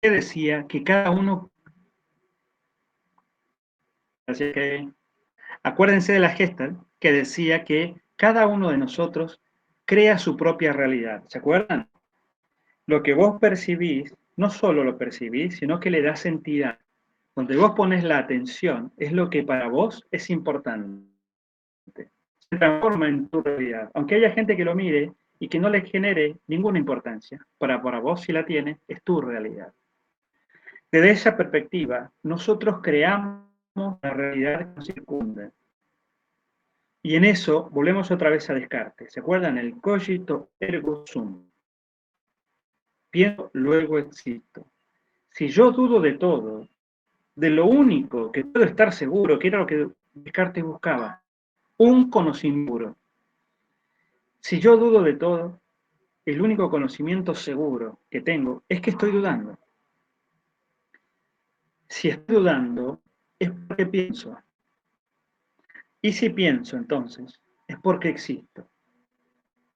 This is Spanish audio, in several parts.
que decía que cada uno, así que acuérdense de la Gestalt, que decía que cada uno de nosotros crea su propia realidad. ¿Se acuerdan? Lo que vos percibís, no solo lo percibís, sino que le das entidad. Donde vos pones la atención, es lo que para vos es importante. Se transforma en tu realidad. Aunque haya gente que lo mire y que no le genere ninguna importancia, para vos si la tiene, es tu realidad. Desde esa perspectiva, nosotros creamos la realidad que nos circunda. Y en eso volvemos otra vez a Descartes. ¿Se acuerdan? El cogito ergo sum. Pienso, luego existo. Si yo dudo de todo, de lo único que puedo estar seguro, que era lo que Descartes buscaba, un conocimiento. Si yo dudo de todo, el único conocimiento seguro que tengo es que estoy dudando. Si estoy dudando, es porque pienso. Y si pienso, entonces, es porque existo.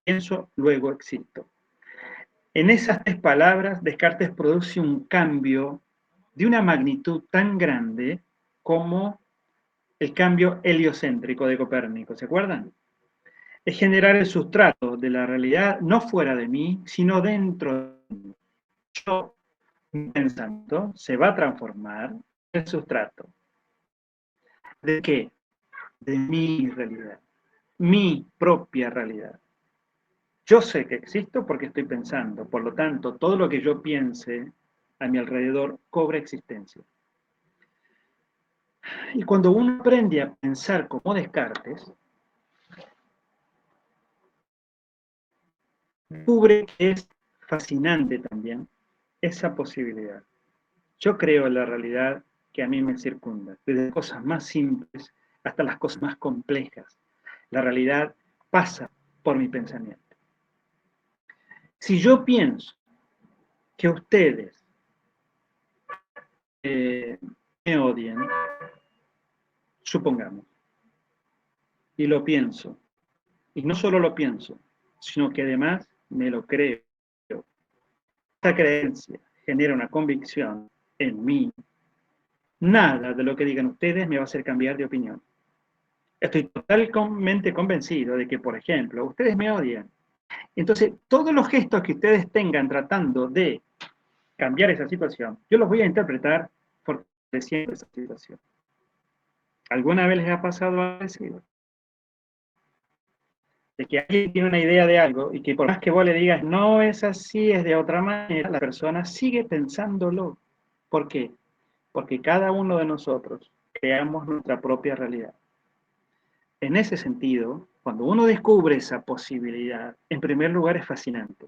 Pienso, luego existo. En esas tres palabras, Descartes produce un cambio de una magnitud tan grande como el cambio heliocéntrico de Copérnico. ¿Se acuerdan? Es generar el sustrato de la realidad no fuera de mí, sino dentro de mí. Yo, mi pensamiento, se va a transformar en el sustrato. ¿De qué? De mi realidad, mi propia realidad. Yo sé que existo porque estoy pensando, por lo tanto, todo lo que yo piense a mi alrededor cobra existencia. Y cuando uno aprende a pensar como Descartes, descubre que es fascinante también esa posibilidad. Yo creo en la realidad que a mí me circunda, desde cosas más simples hasta las cosas más complejas. La realidad pasa por mi pensamiento. Si yo pienso que ustedes me odien, supongamos, y lo pienso, y no solo lo pienso, sino que además me lo creo. Esta creencia genera una convicción en mí. Nada de lo que digan ustedes me va a hacer cambiar de opinión. Estoy totalmente convencido de que, por ejemplo, ustedes me odian. Entonces, todos los gestos que ustedes tengan tratando de cambiar esa situación, yo los voy a interpretar fortaleciendo esa situación. ¿Alguna vez les ha pasado algo parecido? De que alguien tiene una idea de algo y que por más que vos le digas no es así, es de otra manera, la persona sigue pensándolo. ¿Por qué? Porque cada uno de nosotros creamos nuestra propia realidad. En ese sentido, cuando uno descubre esa posibilidad, en primer lugar es fascinante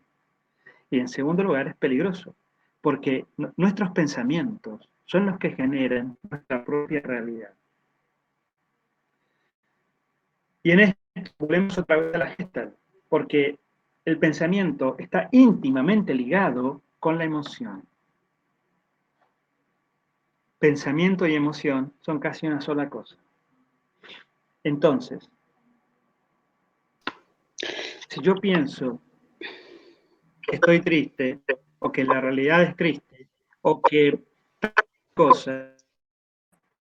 y en segundo lugar es peligroso, porque nuestros pensamientos son los que generan nuestra propia realidad. Y en esto volvemos otra vez a la Gestalt, porque el pensamiento está íntimamente ligado con la emoción. Pensamiento y emoción son casi una sola cosa. Entonces, si yo pienso que estoy triste, o que la realidad es triste, o que tal cosa,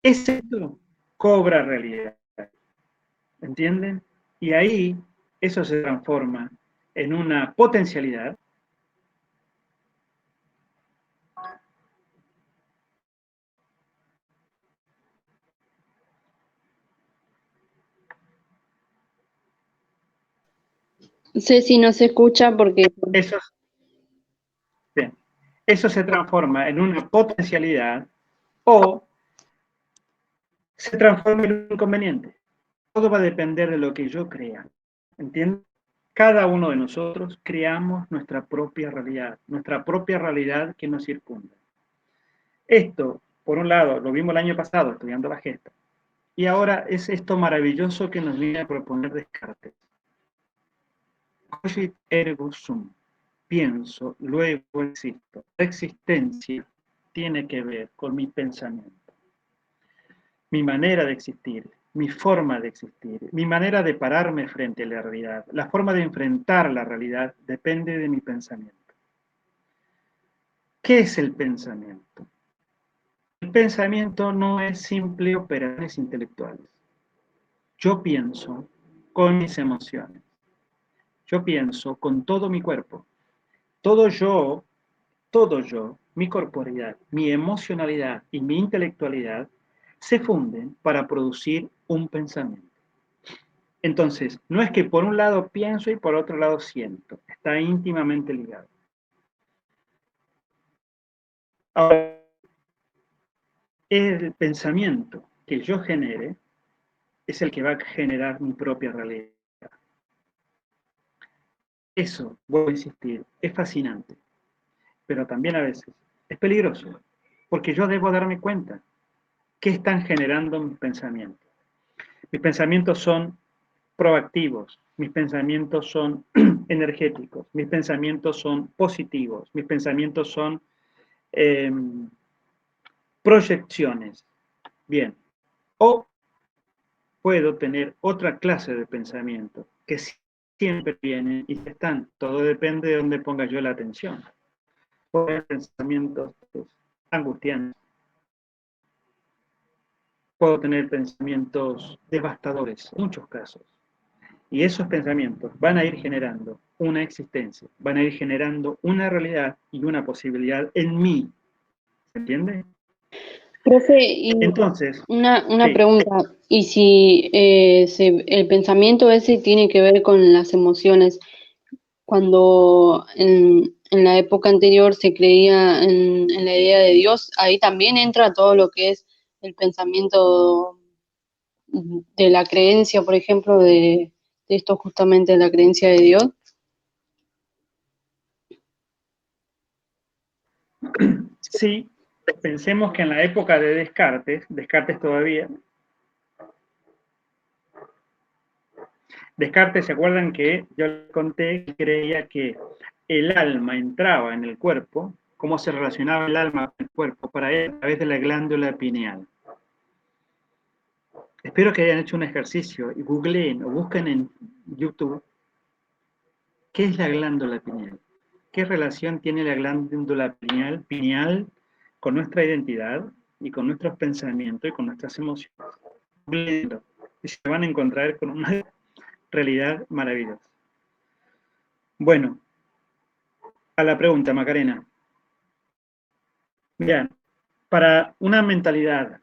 esto cobra realidad. ¿Entienden? Y ahí eso se transforma en una potencialidad. Ceci no se escucha porque... Eso, bien, eso se transforma en una potencialidad o se transforma en un inconveniente. Todo va a depender de lo que yo crea. ¿Entienden? Cada uno de nosotros creamos nuestra propia realidad que nos circunda. Esto, por un lado, lo vimos el año pasado estudiando la gesta, y ahora es esto maravilloso que nos viene a proponer Descartes. Cogit ergo sum. Pienso, luego existo. La existencia tiene que ver con mi pensamiento, mi manera de existir, mi forma de existir, mi manera de pararme frente a la realidad, la forma de enfrentar la realidad depende de mi pensamiento. ¿Qué es el pensamiento? El pensamiento no es simple operaciones intelectuales. Yo pienso con mis emociones. Yo pienso con todo mi cuerpo. Todo yo, mi corporeidad, mi emocionalidad y mi intelectualidad se funden para producir un pensamiento. Entonces, no es que por un lado pienso y por otro lado siento, está íntimamente ligado. Ahora, el pensamiento que yo genere es el que va a generar mi propia realidad. Eso, voy a insistir, es fascinante, pero también a veces es peligroso, porque yo debo darme cuenta qué están generando mis pensamientos. Mis pensamientos son proactivos, mis pensamientos son energéticos, mis pensamientos son positivos, mis pensamientos son eh, proyecciones. Bien, o puedo tener otra clase de pensamiento que siempre vienen y están. Todo depende de dónde ponga yo la atención. Puedo tener pensamientos angustiantes, puedo tener pensamientos devastadores, en muchos casos. Y esos pensamientos van a ir generando una existencia, van a ir generando una realidad y una posibilidad en mí. ¿Se entiende? Profe, y Entonces, una sí, pregunta, ¿y si el pensamiento ese tiene que ver con las emociones? Cuando en la época anterior se creía en la idea de Dios, ahí también entra todo lo que es el pensamiento de la creencia, por ejemplo, de esto justamente, la creencia de Dios. sí, pensemos que en la época de Descartes todavía, Descartes, ¿se acuerdan que yo les conté que creía que el alma entraba en el cuerpo? ¿Cómo se relacionaba el alma con el cuerpo? Para él, a través de la glándula pineal. Espero que hayan hecho un ejercicio y googleen o busquen en YouTube qué es la glándula pineal. ¿Qué relación tiene la glándula pineal con nuestra identidad y con nuestros pensamientos y con nuestras emociones? Googleenlo y se van a encontrar con una realidad maravillosa. Bueno, a la pregunta, Macarena. Bien, para una mentalidad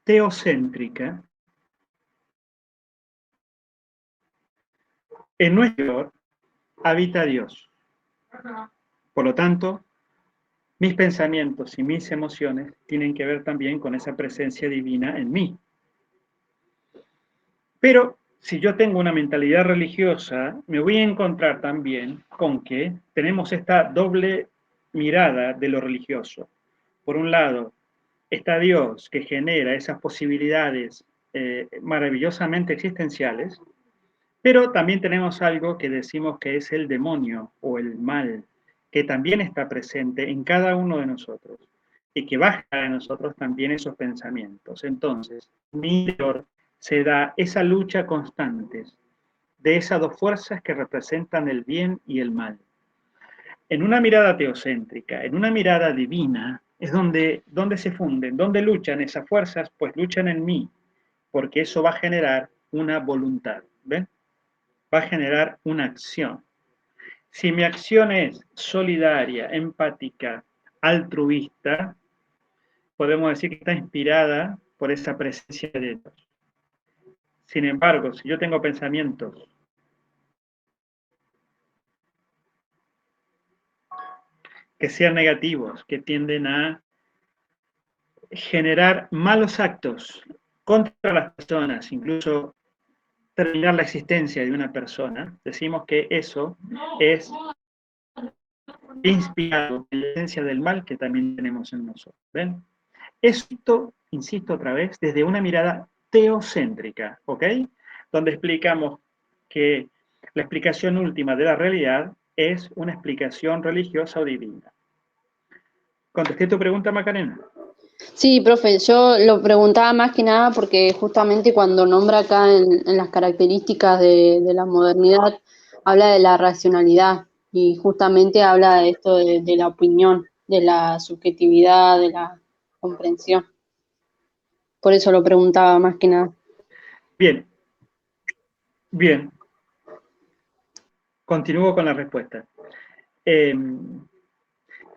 teocéntrica, en nuestro habita Dios. Por lo tanto, mis pensamientos y mis emociones tienen que ver también con esa presencia divina en mí. Pero si yo tengo una mentalidad religiosa, me voy a encontrar también con que tenemos esta doble mirada de lo religioso. Por un lado, está Dios que genera esas posibilidades maravillosamente existenciales, pero también tenemos algo que decimos que es el demonio o el mal, que también está presente en cada uno de nosotros y que baja de nosotros también esos pensamientos. Entonces, en mi interior se da esa lucha constante de esas dos fuerzas que representan el bien y el mal. En una mirada teocéntrica, en una mirada divina, es donde se funden, donde luchan esas fuerzas, pues luchan en mí, porque eso va a generar una voluntad, ¿ven? Va a generar una acción. Si mi acción es solidaria, empática, altruista, podemos decir que está inspirada por esa presencia de Dios. Sin embargo, si yo tengo pensamientos que sean negativos, que tienden a generar malos actos contra las personas, incluso terminar la existencia de una persona, decimos que eso es inspirado en la esencia del mal que también tenemos en nosotros. ¿Ven? Esto, insisto otra vez, desde una mirada teocéntrica, ¿ok? Donde explicamos que la explicación última de la realidad es una explicación religiosa o divina. ¿Contesté tu pregunta, Macarena? Sí, profe, yo lo preguntaba más que nada porque justamente cuando nombra acá en las características de la modernidad, habla de la racionalidad. Y justamente habla de esto de la opinión, de la subjetividad, de la comprensión. Por eso lo preguntaba más que nada. Bien, bien. Continúo con la respuesta. Eh,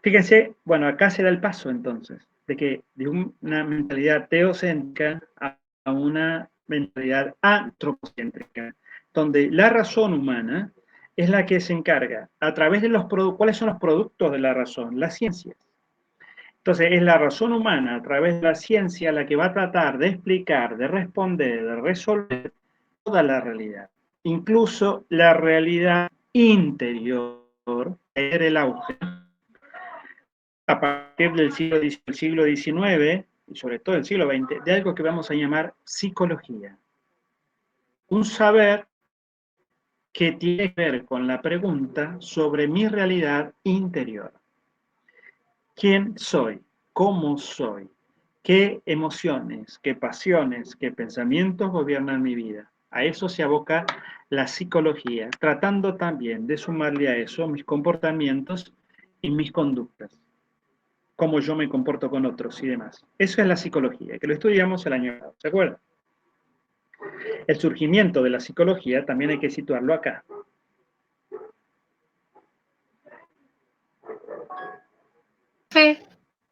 Fíjense, bueno, acá se da el paso entonces, de que de una mentalidad teocéntrica a una mentalidad antropocéntrica, donde la razón humana es la que se encarga, a través de los productos, ¿cuáles son los productos de la razón? Las ciencias. Entonces, es la razón humana, a través de la ciencia, la que va a tratar de explicar, de responder, de resolver toda la realidad, incluso la realidad interior, que era el auge a partir del siglo XIX y sobre todo del siglo XX, de algo que vamos a llamar psicología. Un saber que tiene que ver con la pregunta sobre mi realidad interior. ¿Quién soy? ¿Cómo soy? ¿Qué emociones, qué pasiones, qué pensamientos gobiernan mi vida? A eso se aboca la psicología, tratando también de sumarle a eso mis comportamientos y mis conductas, cómo yo me comporto con otros y demás. Eso es la psicología, que lo estudiamos el año pasado, ¿se acuerdan? El surgimiento de la psicología también hay que situarlo acá.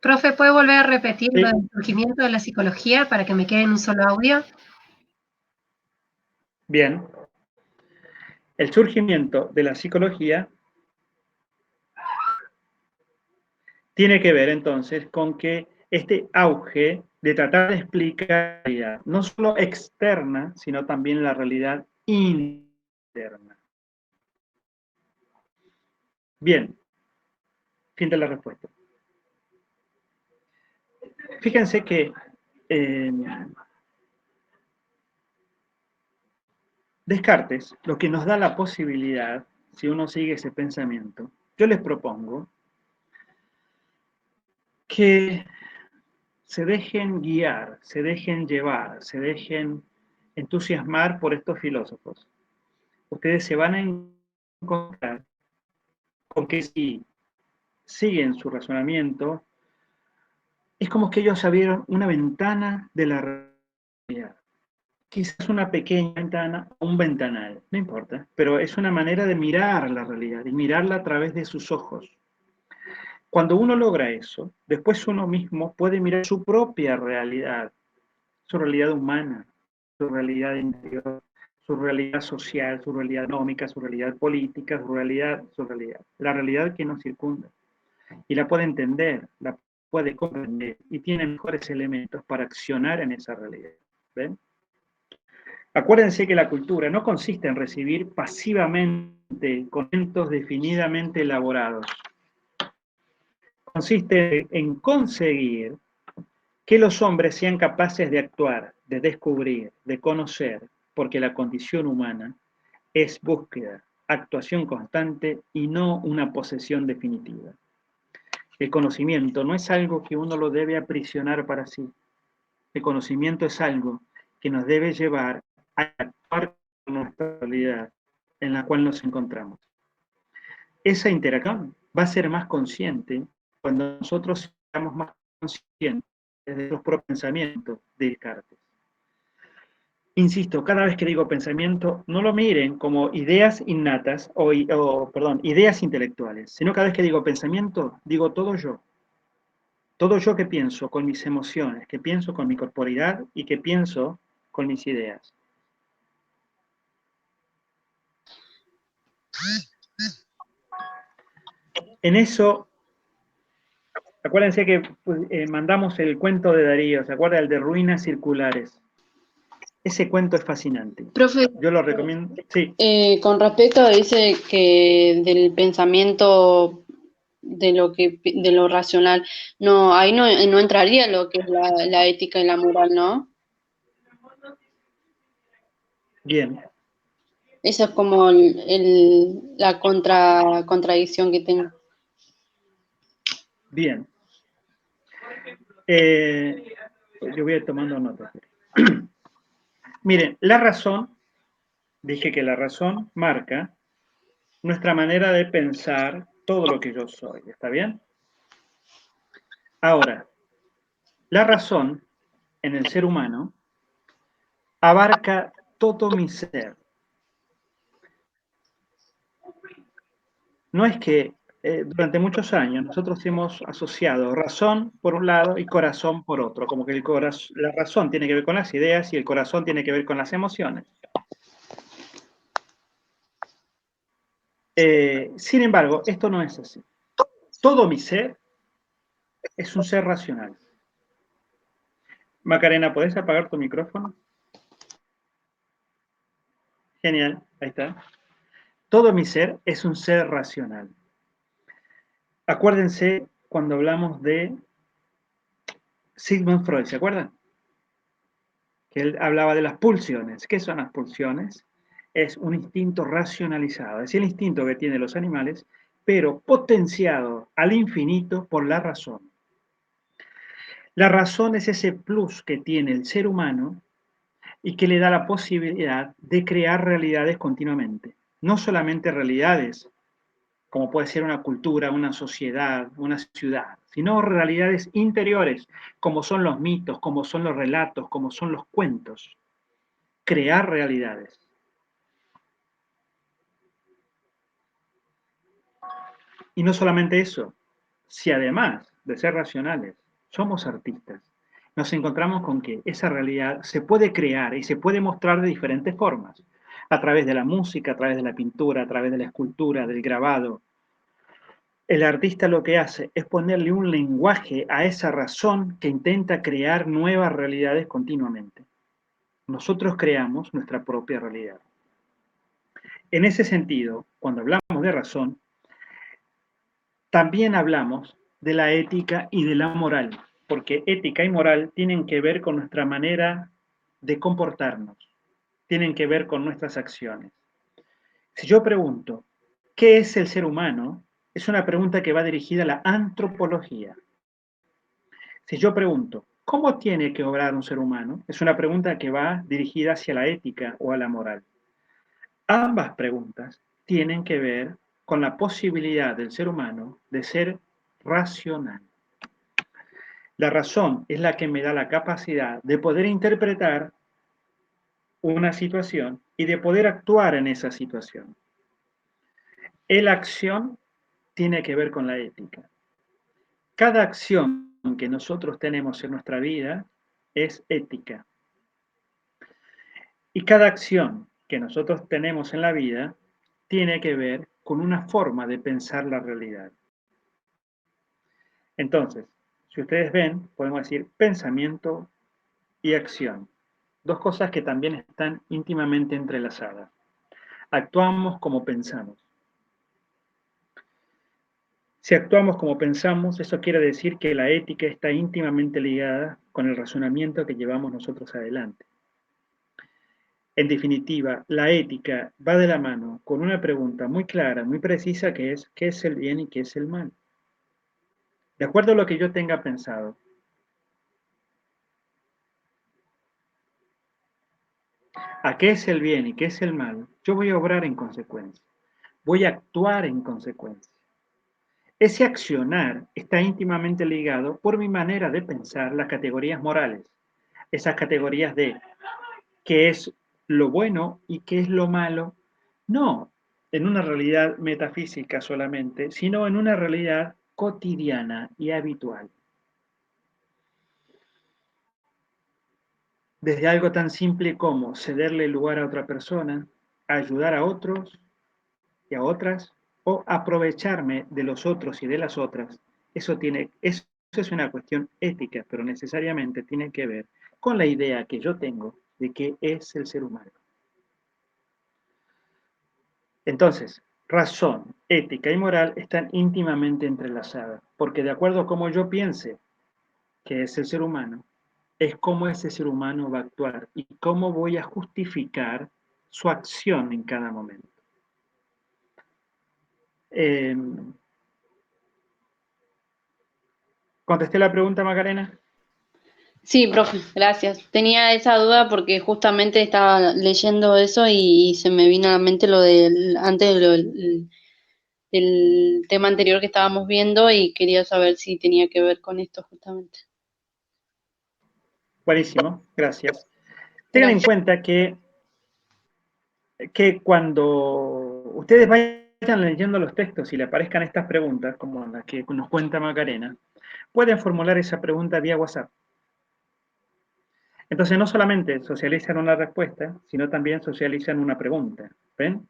Profe, ¿puede volver a repetir lo Sí, del surgimiento de la psicología para que me quede en un solo audio? bien. El surgimiento de la psicología tiene que ver entonces con que este auge de tratar de explicar la realidad, no solo externa, sino también la realidad interna. Bien, fin de la respuesta. Fíjense que eh, Descartes lo que nos da la posibilidad, si uno sigue ese pensamiento, yo les propongo que se dejen guiar, se dejen llevar, se dejen entusiasmar por estos filósofos. Ustedes se van a encontrar con que si siguen su razonamiento, es como que ellos abrieron una ventana de la realidad. Quizás una pequeña ventana, un ventanal, no importa, pero es una manera de mirar la realidad y mirarla a través de sus ojos. Cuando uno logra eso, después uno mismo puede mirar su propia realidad, su realidad humana, su realidad interior, su realidad social, su realidad económica, su realidad política, su realidad, la realidad que nos circunda. Y la puede entender, la puede comprender y tiene mejores elementos para accionar en esa realidad. ¿Ven? Acuérdense que la cultura no consiste en recibir pasivamente conceptos definidamente elaborados. Consiste en conseguir que los hombres sean capaces de actuar, de descubrir, de conocer, porque la condición humana es búsqueda, actuación constante y no una posesión definitiva. El conocimiento no es algo que uno lo debe aprisionar para sí. El conocimiento es algo que nos debe llevar a actuar con nuestra realidad en la cual nos encontramos. Esa interacción va a ser más consciente cuando nosotros seamos más conscientes de nuestros propios pensamientos de Descartes. Insisto, cada vez que digo pensamiento, no lo miren como ideas innatas perdón, ideas intelectuales, sino cada vez que digo pensamiento, digo todo yo. Todo yo que pienso con mis emociones, que pienso con mi corporidad y que pienso con mis ideas. En eso, acuérdense que mandamos el cuento de Darío, ¿se acuerda? El de ruinas circulares. Ese cuento es fascinante. Profe, Yo lo recomiendo. Sí, con respecto a dice que del pensamiento de lo racional, no, ahí no entraría lo que es la ética y la moral, ¿no? bien, Esa es como la contradicción que tengo. bien. Yo voy a ir tomando notas. Miren, la razón, dije que la razón marca nuestra manera de pensar todo lo que yo soy. ¿Está bien? Ahora, la razón en el ser humano abarca todo mi ser. No es que durante muchos años nosotros hemos asociado razón por un lado y corazón por otro, como que la razón tiene que ver con las ideas y el corazón tiene que ver con las emociones. Sin embargo, esto no es así. Todo mi ser es un ser racional. Macarena, ¿podés apagar tu micrófono? Genial, ahí está. Todo mi ser es un ser racional. Acuérdense cuando hablamos de Sigmund Freud, ¿se acuerdan? Que él hablaba de las pulsiones. ¿Qué son las pulsiones? Es un instinto racionalizado, es el instinto que tienen los animales, pero potenciado al infinito por la razón. La razón es ese plus que tiene el ser humano y que le da la posibilidad de crear realidades continuamente. No solamente realidades, como puede ser una cultura, una sociedad, una ciudad, sino realidades interiores, como son los mitos, como son los relatos, como son los cuentos. Crear realidades. Y no solamente eso, si además de ser racionales somos artistas, nos encontramos con que esa realidad se puede crear y se puede mostrar de diferentes formas, a través de la música, a través de la pintura, a través de la escultura, del grabado. El artista lo que hace es ponerle un lenguaje a esa razón que intenta crear nuevas realidades continuamente. Nosotros creamos nuestra propia realidad. En ese sentido, cuando hablamos de razón, también hablamos de la ética y de la moral, porque ética y moral tienen que ver con nuestra manera de comportarnos, tienen que ver con nuestras acciones. Si yo pregunto, ¿qué es el ser humano? Es una pregunta que va dirigida a la antropología. Si yo pregunto, ¿cómo tiene que obrar un ser humano? Es una pregunta que va dirigida hacia la ética o a la moral. Ambas preguntas tienen que ver con la posibilidad del ser humano de ser racional. La razón es la que me da la capacidad de poder interpretar una situación y de poder actuar en esa situación. La acción tiene que ver con la ética. Cada acción que nosotros tenemos en nuestra vida es ética. Y cada acción que nosotros tenemos en la vida tiene que ver con una forma de pensar la realidad. Entonces, si ustedes ven, podemos decir pensamiento y acción. Dos cosas que también están íntimamente entrelazadas. Actuamos como pensamos. Si actuamos como pensamos, eso quiere decir que la ética está íntimamente ligada con el razonamiento que llevamos nosotros adelante. En definitiva, la ética va de la mano con una pregunta muy clara, muy precisa, que es ¿qué es el bien y qué es el mal? De acuerdo a lo que yo tenga pensado, a qué es el bien y qué es el mal, yo voy a obrar en consecuencia, voy a actuar en consecuencia. Ese accionar está íntimamente ligado por mi manera de pensar las categorías morales, esas categorías de qué es lo bueno y qué es lo malo, no en una realidad metafísica solamente, sino en una realidad cotidiana y habitual. Desde algo tan simple como cederle lugar a otra persona, ayudar a otros y a otras, o aprovecharme de los otros y de las otras, eso es una cuestión ética, pero necesariamente tiene que ver con la idea que yo tengo de qué es el ser humano. Entonces, razón, ética y moral están íntimamente entrelazadas, porque de acuerdo a cómo yo piense que es el ser humano, es cómo ese ser humano va a actuar y cómo voy a justificar su acción en cada momento. Eh, ¿Contesté la pregunta, Macarena? Sí, profe, gracias. Tenía esa duda porque justamente estaba leyendo eso y se me vino a la mente lo del, antes de del tema anterior que estábamos viendo y quería saber si tenía que ver con esto justamente. Buenísimo, gracias. Tengan en Gracias. cuenta que cuando ustedes vayan leyendo los textos y le aparezcan estas preguntas, como las que nos cuenta Macarena, pueden formular esa pregunta vía WhatsApp. Entonces no solamente socializan una respuesta, sino también socializan una pregunta. ¿Ven?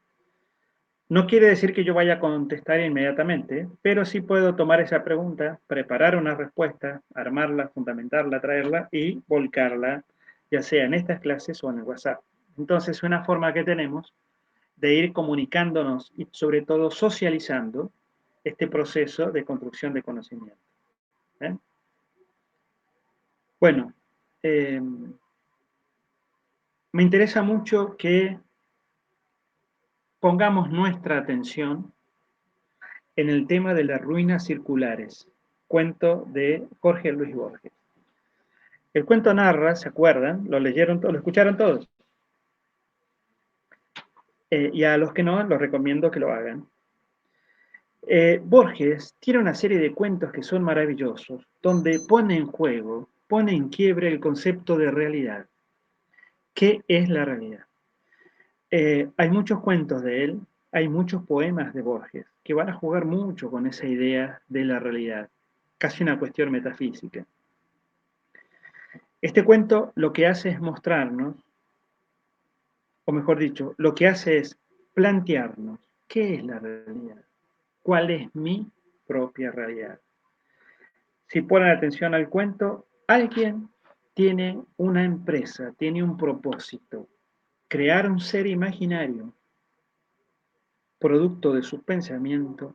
No quiere decir que yo vaya a contestar inmediatamente, pero sí puedo tomar esa pregunta, preparar una respuesta, armarla, fundamentarla, traerla y volcarla, ya sea en estas clases o en el WhatsApp. Entonces, una forma que tenemos de ir comunicándonos y sobre todo socializando este proceso de construcción de conocimiento. ¿Eh? Bueno, eh, me interesa mucho que pongamos nuestra atención en el tema de las ruinas circulares, cuento de Jorge Luis Borges. El cuento narra, ¿se acuerdan? Lo leyeron, lo escucharon todos. Y a los que no, los recomiendo que lo hagan. Borges tiene una serie de cuentos que son maravillosos, donde pone en juego, pone en quiebre el concepto de realidad. ¿Qué es la realidad? Hay muchos cuentos de él, hay muchos poemas de Borges que van a jugar mucho con esa idea de la realidad, casi una cuestión metafísica. Este cuento lo que hace es mostrarnos, o mejor dicho, lo que hace es plantearnos qué es la realidad, cuál es mi propia realidad. Si ponen atención al cuento, alguien tiene una empresa, tiene un propósito, crear un ser imaginario, producto de su pensamiento,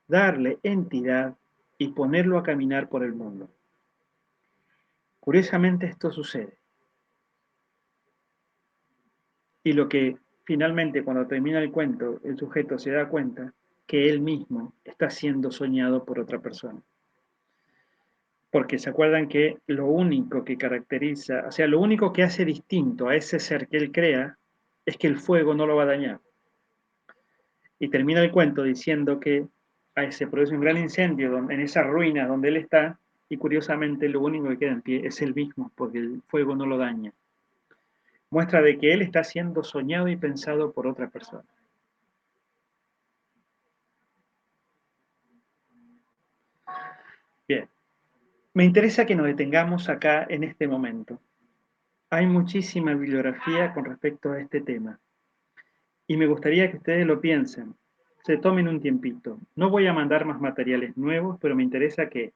darle entidad y ponerlo a caminar por el mundo. Curiosamente esto sucede. Y lo que finalmente cuando termina el cuento, el sujeto se da cuenta que él mismo está siendo soñado por otra persona. Porque se acuerdan que lo único que caracteriza, o sea, lo único que hace distinto a ese ser que él crea es que el fuego no lo va a dañar. Y termina el cuento diciendo que se produce un gran incendio en esa ruina donde él está y curiosamente lo único que queda en pie es él mismo porque el fuego no lo daña. Muestra de que él está siendo soñado y pensado por otra persona. Bien, me interesa que nos detengamos acá en este momento. Hay muchísima bibliografía con respecto a este tema y me gustaría que ustedes lo piensen, se tomen un tiempito. No voy a mandar más materiales nuevos, pero me interesa que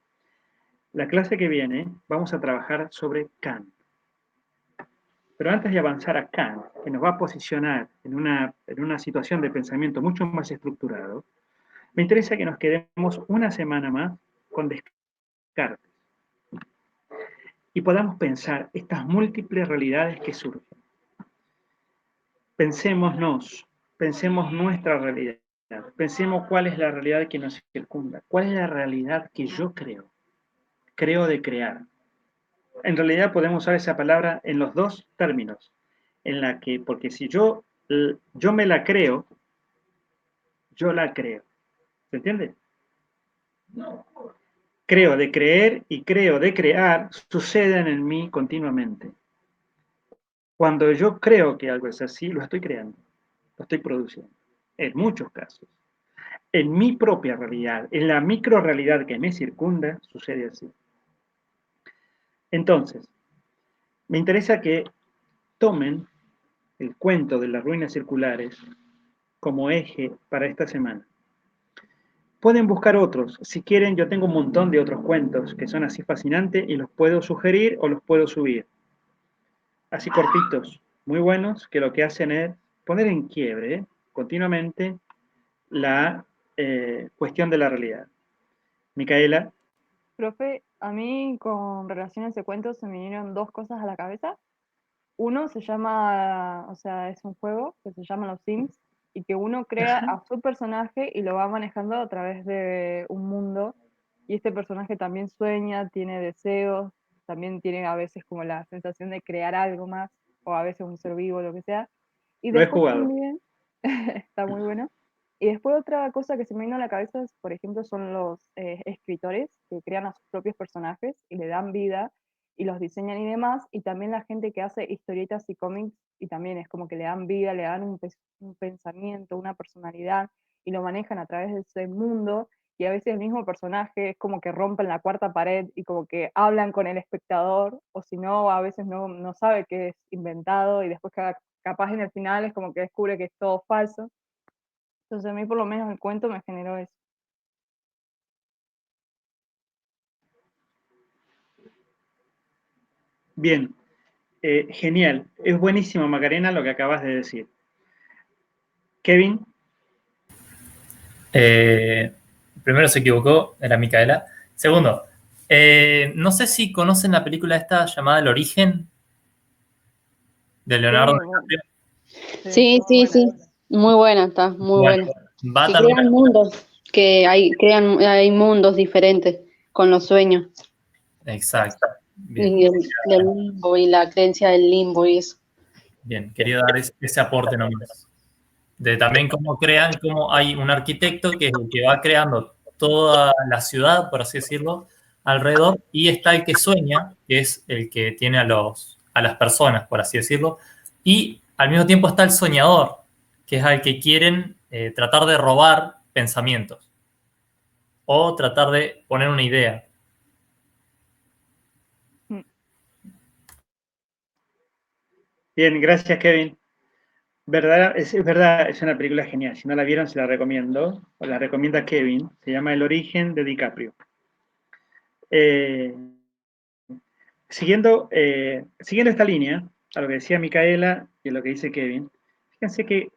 la clase que viene vamos a trabajar sobre Kant. Pero antes de avanzar a Kant, que nos va a posicionar en una situación de pensamiento mucho más estructurado, me interesa que nos quedemos una semana más con Descartes y podamos pensar estas múltiples realidades que surgen. Pensémonos, pensemos nuestra realidad, pensemos cuál es la realidad que nos circunda, cuál es la realidad que yo creo, creo de crear. En realidad podemos usar esa palabra en los dos términos, en la que, porque si yo me la creo, yo la creo. ¿Se entiende? Creo de creer y creo de crear suceden en mí continuamente. Cuando yo creo que algo es así, lo estoy creando, lo estoy produciendo, en muchos casos. En mi propia realidad, en la microrealidad que me circunda, sucede así. Entonces, me interesa que tomen el cuento de las ruinas circulares como eje para esta semana. Pueden buscar otros. Si quieren, yo tengo un montón de otros cuentos que son así fascinantes y los puedo sugerir o los puedo subir. Así cortitos, muy buenos, que lo que hacen es poner en quiebre continuamente la cuestión de la realidad. Micaela. Profe, a mí con relación a ese cuento se me vinieron dos cosas a la cabeza. Uno se llama, o sea, es un juego que se llama Los Sims y que uno crea Ajá. a su personaje y lo va manejando a través de un mundo y este personaje también sueña, tiene deseos también tiene a veces como la sensación de crear algo más, o a veces un ser vivo, lo que sea. Y Lo he después jugado. también, está muy bueno. Y después otra cosa que se me vino a la cabeza, por ejemplo, son los escritores que crean a sus propios personajes y le dan vida y los diseñan y demás, y también la gente que hace historietas y cómics y también es como que le dan vida, le dan un pensamiento, una personalidad y lo manejan a través de ese mundo y a veces el mismo personaje es como que rompen la cuarta pared y como que hablan con el espectador o si no, a veces no sabe que es inventado y después capaz en el final es como que descubre que es todo falso. Entonces a mí por lo menos el cuento me generó eso. Bien, genial. Es buenísimo, Macarena, lo que acabas de decir. Kevin, Primero se equivocó, era Micaela. Segundo, no sé si conocen la película esta llamada El Origen, de Leonardo Sí, bueno, DiCaprio. sí, Sí, está muy sí, buena. sí. Muy buena, está, muy Bueno, buena. va Que también. crean mundos, hay mundos diferentes con los sueños Exacto. Bien, y del limbo y la creencia del limbo y eso. bien. Quería dar ese aporte nomás. De también cómo crean, cómo hay un arquitecto que es el que va creando toda la ciudad, por así decirlo, alrededor, y está el que sueña, que es el que tiene a las personas, por así decirlo, y al mismo tiempo está el soñador, que es al que quieren tratar de robar pensamientos o tratar de poner una idea. Mm. bien, gracias, Kevin. Verdad, es verdad, es una película genial. Si no la vieron, se la recomiendo. O la recomienda Kevin. Se llama El origen de DiCaprio. Eh, siguiendo esta línea, a lo que decía Micaela y a lo que dice Kevin, fíjense que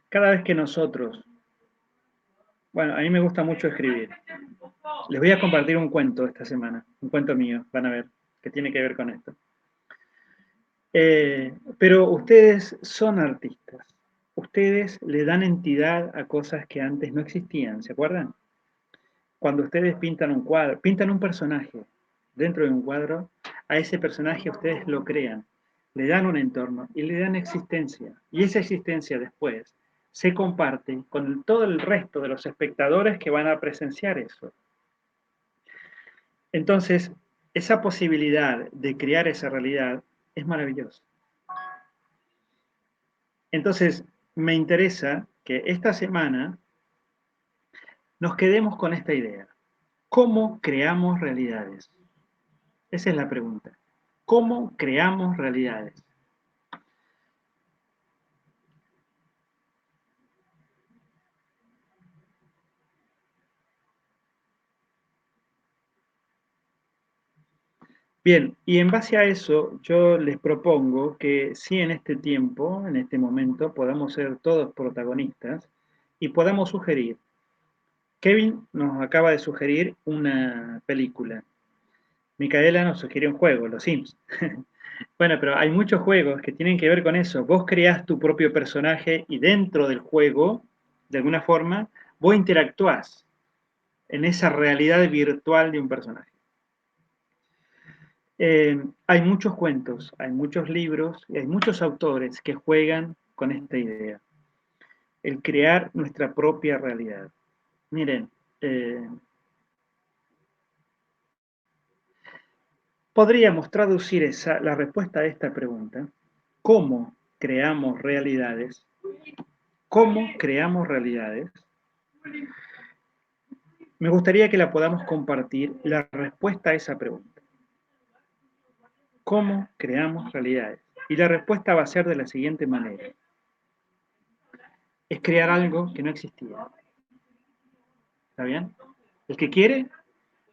cada vez que nosotros, bueno, a mí me gusta mucho escribir. Les voy a compartir un cuento esta semana, un cuento mío, van a ver, que tiene que ver con esto. Pero ustedes son artistas. Ustedes le dan entidad a cosas que antes no existían, ¿se acuerdan? Cuando ustedes pintan un cuadro, pintan un personaje dentro de un cuadro, a ese personaje ustedes lo crean, le dan un entorno y le dan existencia. Y esa existencia después se comparte con todo el resto de los espectadores que van a presenciar eso. Entonces, esa posibilidad de crear esa realidad es maravillosa. Entonces, me interesa que esta semana nos quedemos con esta idea. ¿Cómo creamos realidades? Esa es la pregunta. ¿Cómo creamos realidades? Bien, y en base a eso, yo les propongo que si en este tiempo, en este momento, podamos ser todos protagonistas y podamos sugerir. Kevin nos acaba de sugerir una película. Micaela nos sugiere un juego, Los Sims. Bueno, pero hay muchos juegos que tienen que ver con eso. Vos creás tu propio personaje y dentro del juego, de alguna forma, vos interactuás en esa realidad virtual de un personaje. Hay muchos cuentos, hay muchos libros y hay muchos autores que juegan con esta idea, el crear nuestra propia realidad. Miren, podríamos traducir la respuesta a esta pregunta, ¿cómo creamos realidades? ¿Cómo creamos realidades? Me gustaría que la podamos compartir, la respuesta a esa pregunta. ¿Cómo creamos realidades? Y la respuesta va a ser de la siguiente manera. Es crear algo que no existía. ¿Está bien? El que quiere,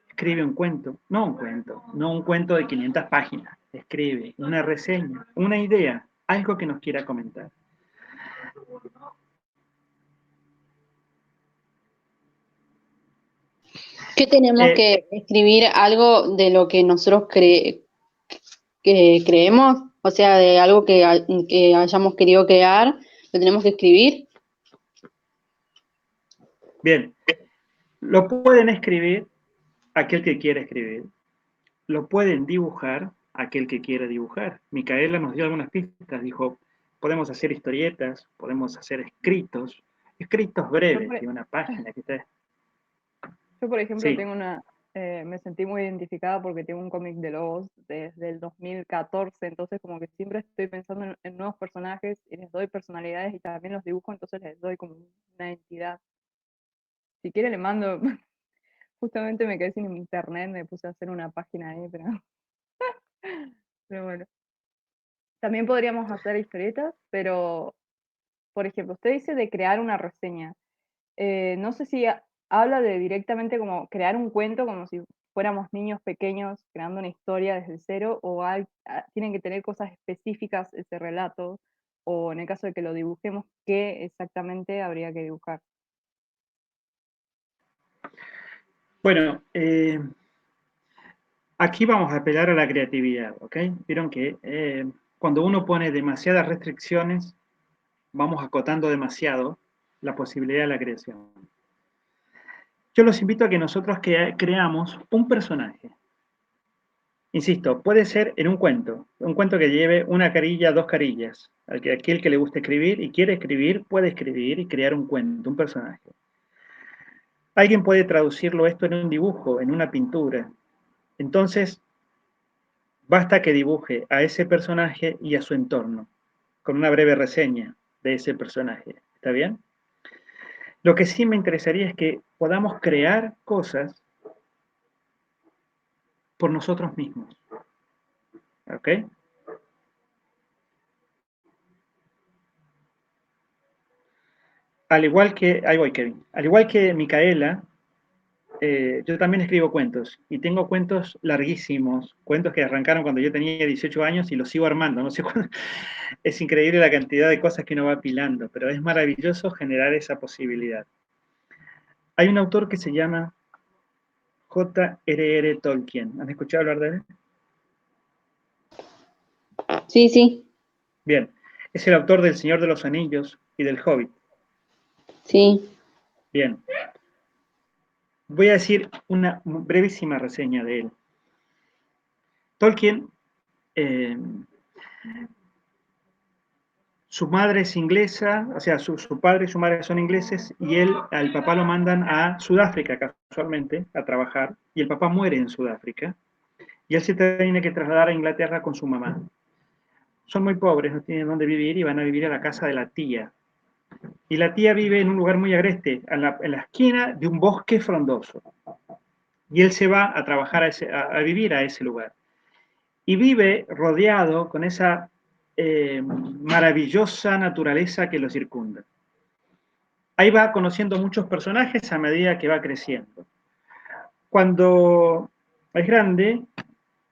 escribe un cuento, no un cuento de 500 páginas, escribe una reseña, una idea, algo que nos quiera comentar. ¿Qué tenemos Eh, que escribir algo de lo que nosotros que creemos? O sea, de algo que hayamos querido crear, lo tenemos que escribir. Bien, lo pueden escribir aquel que quiere escribir, lo pueden dibujar aquel que quiera dibujar. Micaela nos dio algunas pistas, dijo, podemos hacer historietas, podemos hacer escritos breves de una página que está... Yo, por ejemplo, Sí, tengo me sentí muy identificada porque tengo un cómic de lobos desde el 2014, entonces como que siempre estoy pensando en nuevos personajes y les doy personalidades y también los dibujo, entonces les doy como una entidad. Si quiere le mando, justamente me quedé sin internet, me puse a hacer una página ahí, pero bueno. También podríamos hacer historietas, pero, por ejemplo, usted dice de crear una reseña. No sé si habla de directamente como crear un cuento, como si fuéramos niños pequeños creando una historia desde cero, o tienen que tener cosas específicas ese relato, o en el caso de que lo dibujemos, ¿qué exactamente habría que dibujar? bueno, aquí vamos a apelar a la creatividad, ¿ok? Vieron que cuando uno pone demasiadas restricciones, vamos acotando demasiado la posibilidad de la creación. Yo los invito a que nosotros creamos un personaje. Insisto, puede ser en un cuento que lleve una carilla, dos carillas. Aquel que le guste escribir y quiere escribir, puede escribir y crear un cuento, un personaje. Alguien puede traducirlo esto en un dibujo, en una pintura. Entonces, basta que dibuje a ese personaje y a su entorno, con una breve reseña de ese personaje. ¿Está bien? Lo que sí me interesaría es que podamos crear cosas por nosotros mismos. ¿Ok? Al igual que, ahí voy, Kevin, al igual que Micaela, yo también escribo cuentos y tengo cuentos larguísimos, cuentos que arrancaron cuando yo tenía 18 años y los sigo armando, no sé cuándo. Es increíble la cantidad de cosas que uno va apilando, pero es maravilloso generar esa posibilidad. Hay un autor que se llama J.R.R. Tolkien. ¿Han escuchado hablar de él? Sí, sí, Bien, es el autor del Señor de los Anillos y del Hobbit. sí. Bien, voy a decir una brevísima reseña de él. Tolkien, su madre es inglesa, o sea, su padre y su madre son ingleses, y él, al papá lo mandan a Sudáfrica casualmente a trabajar, y el papá muere en Sudáfrica, y él se tiene que trasladar a Inglaterra con su mamá. Son muy pobres, no tienen dónde vivir y van a vivir a la casa de la tía. Y la tía vive en un lugar muy agreste, en la esquina de un bosque frondoso. Y él se va a trabajar, a vivir a ese lugar. Y vive rodeado con esa maravillosa naturaleza que lo circunda. Ahí va conociendo muchos personajes a medida que va creciendo. Cuando es grande,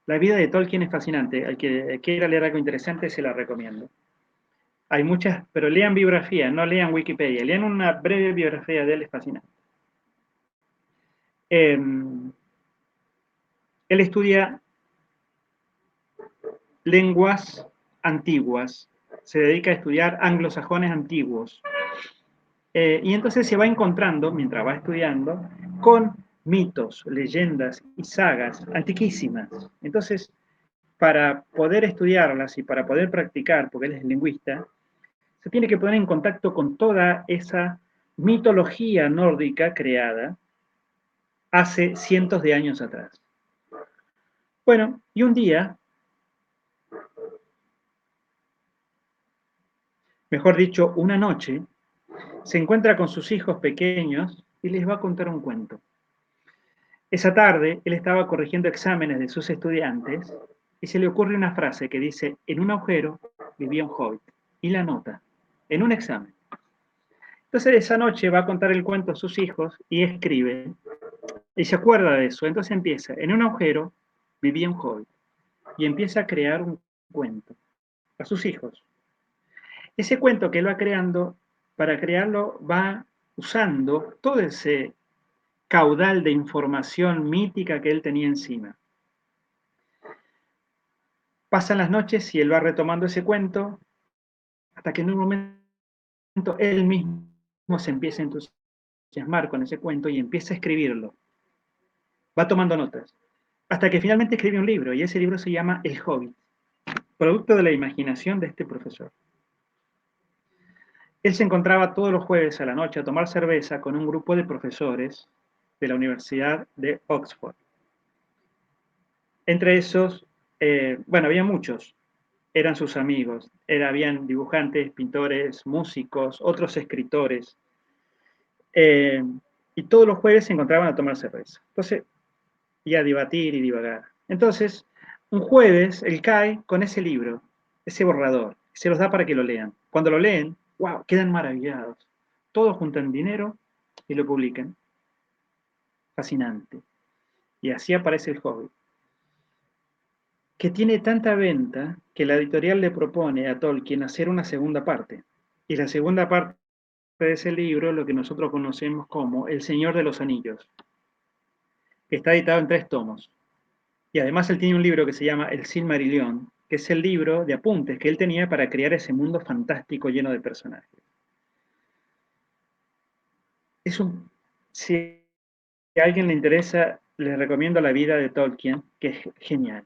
la vida de Tolkien es fascinante. Al que quiera leer algo interesante, se la recomiendo. Hay muchas, pero lean biografía, no lean Wikipedia. Lean una breve biografía de él, es fascinante. Él estudia lenguas antiguas, se dedica a estudiar anglosajones antiguos. Y entonces se va encontrando, mientras va estudiando, con mitos, leyendas y sagas antiquísimas. Entonces, para poder estudiarlas y para poder practicar, porque él es lingüista, se tiene que poner en contacto con toda esa mitología nórdica creada hace cientos de años atrás. Bueno, y un día, mejor dicho, una noche, se encuentra con sus hijos pequeños y les va a contar un cuento. Esa tarde, él estaba corrigiendo exámenes de sus estudiantes y se le ocurre una frase que dice, en un agujero vivía un hobbit, y la nota, en un examen. Entonces esa noche va a contar el cuento a sus hijos y escribe, y se acuerda de eso. Entonces empieza, en un agujero vivía un hobbit, y empieza a crear un cuento a sus hijos. Ese cuento que él va creando, para crearlo va usando todo ese caudal de información mítica que él tenía encima. Pasan las noches y él va retomando ese cuento hasta que en un momento él mismo se empieza a entusiasmar con ese cuento y empieza a escribirlo. Va tomando notas. hasta que finalmente escribe un libro, y ese libro se llama El Hobbit, producto de la imaginación de este profesor. Él se encontraba todos los jueves a la noche a tomar cerveza con un grupo de profesores de la Universidad de Oxford. Entre esos, bueno, había muchos, eran sus amigos, habían dibujantes, pintores, músicos, otros escritores, y todos los jueves se encontraban a tomar cerveza. Entonces, y a debatir y divagar. Entonces, un jueves, él cae con ese libro, ese borrador, se los da para que lo lean. Cuando lo leen, wow, quedan maravillados. Todos juntan dinero y lo publican. Fascinante. Y así aparece El Hobbit, que tiene tanta venta que la editorial le propone a Tolkien hacer una segunda parte. Y la segunda parte de ese libro, lo que nosotros conocemos como El Señor de los Anillos, que está editado en 3 tomos. Y además él tiene un libro que se llama El Silmarillion, que es el libro de apuntes que él tenía para crear ese mundo fantástico lleno de personajes. Si a alguien le interesa, les recomiendo la vida de Tolkien, que es genial.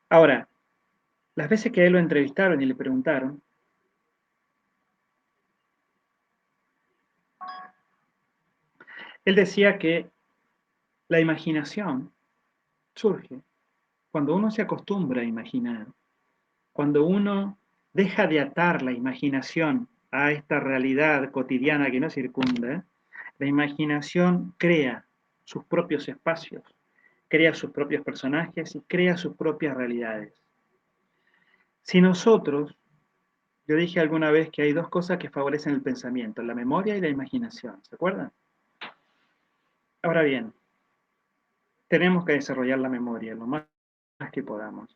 Ahora, las veces que a él lo entrevistaron y le preguntaron, él decía que la imaginación surge cuando uno se acostumbra a imaginar, cuando uno deja de atar la imaginación a esta realidad cotidiana que nos circunda, la imaginación crea sus propios espacios, crea sus propios personajes y crea sus propias realidades. Si nosotros, yo dije alguna vez que hay 2 cosas que favorecen el pensamiento, la memoria y la imaginación, ¿se acuerdan? Ahora bien, tenemos que desarrollar la memoria lo más que podamos.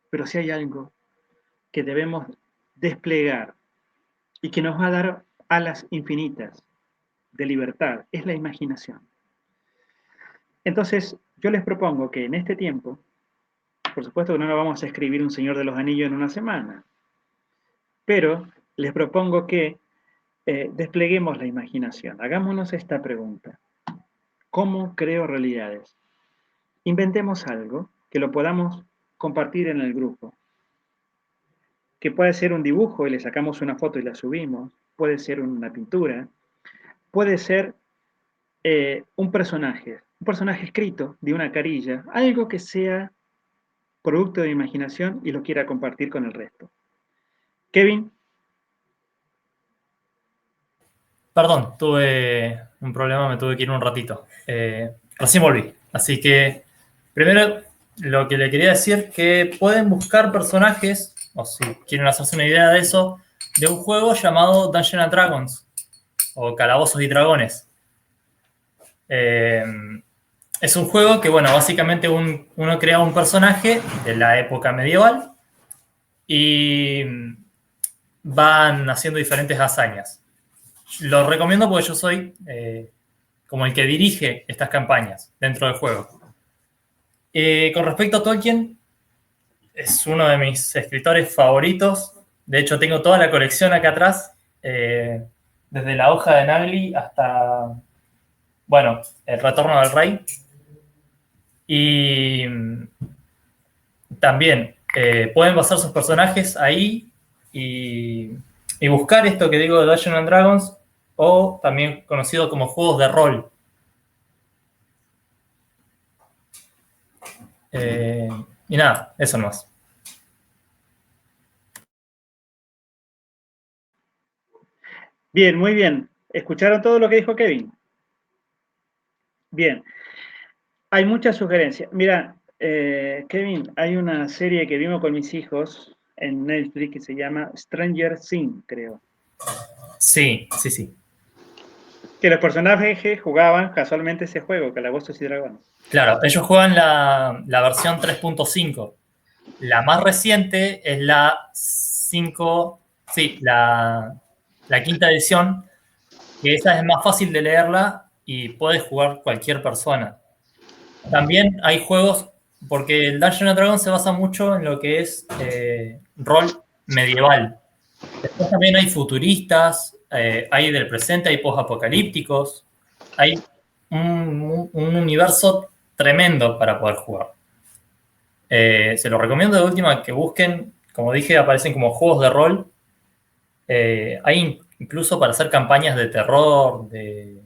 Pero si hay algo que debemos desplegar y que nos va a dar alas infinitas de libertad, es la imaginación. Entonces, yo les propongo que en este tiempo, por supuesto que no nos vamos a escribir un Señor de los Anillos en una semana, pero les propongo que despleguemos la imaginación. Hagámonos esta pregunta. ¿Cómo creo realidades? Inventemos algo que lo podamos compartir en el grupo. Que puede ser un dibujo y le sacamos una foto y la subimos. Puede ser una pintura. Puede ser un personaje escrito de una carilla. Algo que sea producto de imaginación y lo quiera compartir con el resto. Kevin. Perdón, tuve un problema, me tuve que ir un ratito. Recién volví. Así que, primero, lo que le quería decir que pueden buscar personajes, o si quieren hacerse una idea de eso, de un juego llamado Dungeons and Dragons, o Calabozos y Dragones. Es un juego que, bueno, básicamente uno crea un personaje de la época medieval y van haciendo diferentes hazañas. Lo recomiendo porque yo soy como el que dirige estas campañas dentro del juego. Con respecto a Tolkien, es uno de mis escritores favoritos. De hecho, tengo toda la colección acá atrás, desde La Hoja de Nagli hasta, bueno, El Retorno del Rey. Y también pueden basar sus personajes ahí y buscar esto que digo de Dungeons and Dragons, o también conocido como juegos de rol. Y nada, eso nomás. Bien, muy bien. ¿Escucharon todo lo que dijo Kevin? Bien. Hay muchas sugerencias. Mira, Kevin, hay una serie que vimos con mis hijos en Netflix que se llama Stranger Things, creo. Sí. Que los personajes jugaban casualmente ese juego, Calabozos y Dragones. Claro, ellos juegan la versión 3.5. La más reciente es la 5, sí, la quinta edición, que esa es más fácil de leerla y puede jugar cualquier persona. También hay juegos, porque el Dungeons and Dragons se basa mucho en lo que es rol medieval. Después también hay futuristas, hay del presente, hay post-apocalípticos, hay un universo tremendo para poder jugar. Se lo recomiendo de última que busquen, como dije, aparecen como juegos de rol. Hay incluso para hacer campañas de terror, de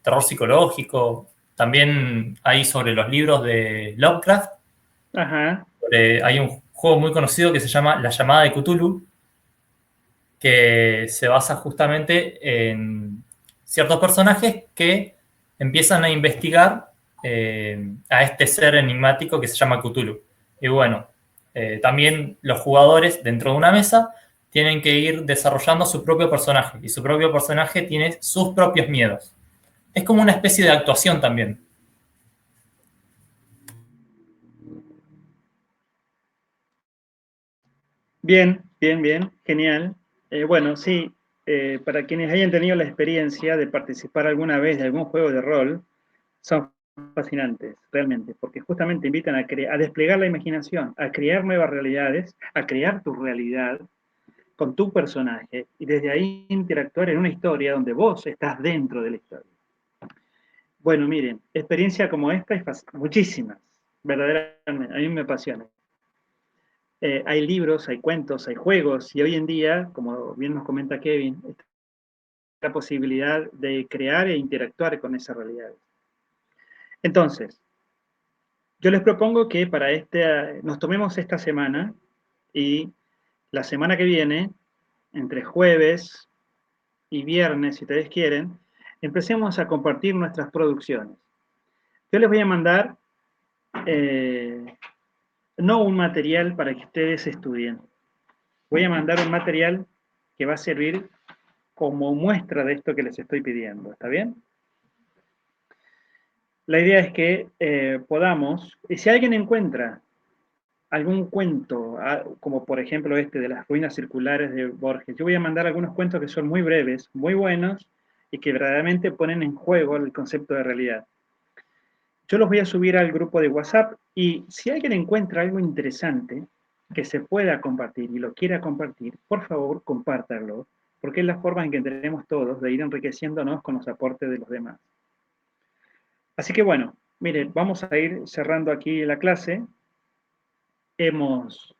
terror psicológico. También hay sobre los libros de Lovecraft. Ajá. Hay un juego muy conocido que se llama La llamada de Cthulhu, que se basa justamente en ciertos personajes que empiezan a investigar a este ser enigmático que se llama Cthulhu. Y bueno, también los jugadores dentro de una mesa tienen que ir desarrollando su propio personaje, y su propio personaje tiene sus propios miedos. Es como una especie de actuación también. Bien, bien, bien, genial. Bueno, sí, para quienes hayan tenido la experiencia de participar alguna vez de algún juego de rol, son fascinantes, realmente, porque justamente invitan a desplegar la imaginación, a crear nuevas realidades, a crear tu realidad con tu personaje y desde ahí interactuar en una historia donde vos estás dentro de la historia. Bueno, miren, experiencia como esta hay muchísimas, verdaderamente, a mí me apasiona. Hay libros, hay cuentos, hay juegos, y hoy en día, como bien nos comenta Kevin, está la posibilidad de crear e interactuar con esas realidades. Entonces, yo les propongo que para nos tomemos esta semana y la semana que viene, entre jueves y viernes, si ustedes quieren, empecemos a compartir nuestras producciones. Yo les voy a mandar no un material para que ustedes estudien. Voy a mandar un material que va a servir como muestra de esto que les estoy pidiendo. ¿Está bien? La idea es que podamos, y si alguien encuentra algún cuento, como por ejemplo este de las ruinas circulares de Borges, yo voy a mandar algunos cuentos que son muy breves, muy buenos, y que verdaderamente ponen en juego el concepto de realidad. Yo los voy a subir al grupo de WhatsApp, y si alguien encuentra algo interesante que se pueda compartir y lo quiera compartir, por favor, compártanlo, porque es la forma en que tenemos todos de ir enriqueciéndonos con los aportes de los demás. Así que bueno, miren, vamos a ir cerrando aquí la clase. Hemos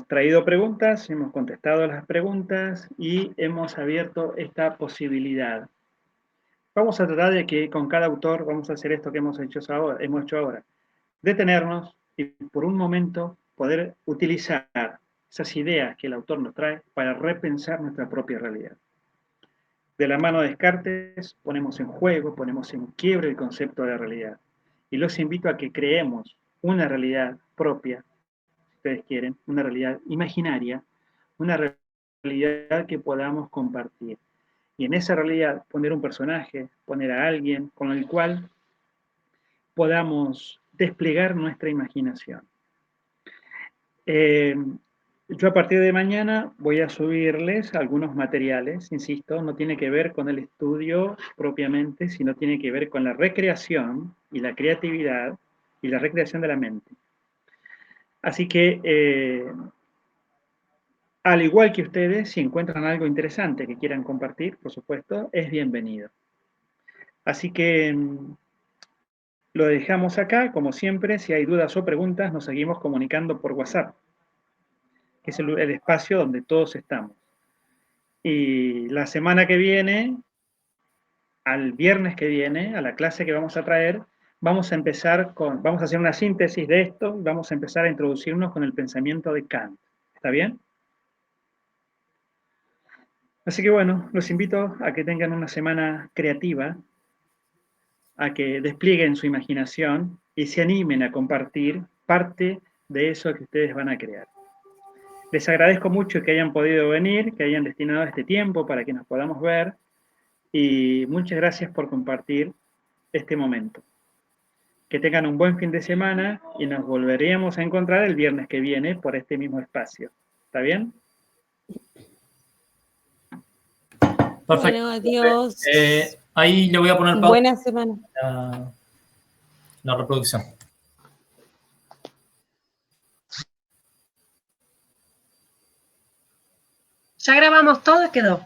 traído preguntas, hemos contestado las preguntas y hemos abierto esta posibilidad. Vamos a tratar de que con cada autor vamos a hacer esto que hemos hecho ahora. Detenernos y por un momento poder utilizar esas ideas que el autor nos trae para repensar nuestra propia realidad. De la mano de Descartes ponemos en juego, ponemos en quiebre el concepto de la realidad. Y los invito a que creemos una realidad propia, si ustedes quieren, una realidad imaginaria, una realidad que podamos compartir. Y en esa realidad poner un personaje, poner a alguien con el cual podamos desplegar nuestra imaginación. Yo a partir de mañana voy a subirles algunos materiales, insisto, no tiene que ver con el estudio propiamente, sino tiene que ver con la recreación y la creatividad y la recreación de la mente. Así que, al igual que ustedes, si encuentran algo interesante que quieran compartir, por supuesto, es bienvenido. Así que lo dejamos acá, como siempre, si hay dudas o preguntas, nos seguimos comunicando por WhatsApp, que es el espacio donde todos estamos. Y la semana que viene, al viernes que viene, a la clase que vamos a traer, vamos a hacer una síntesis de esto, vamos a empezar a introducirnos con el pensamiento de Kant. ¿Está bien? Así que bueno, los invito a que tengan una semana creativa, a que desplieguen su imaginación y se animen a compartir parte de eso que ustedes van a crear. Les agradezco mucho que hayan podido venir, que hayan destinado este tiempo para que nos podamos ver, y muchas gracias por compartir este momento. Que tengan un buen fin de semana y nos volveremos a encontrar el viernes que viene por este mismo espacio. ¿Está bien? Perfecto. Bueno, adiós. Ahí le voy a poner pausa. Buena semana. La reproducción. Ya grabamos todo y quedó.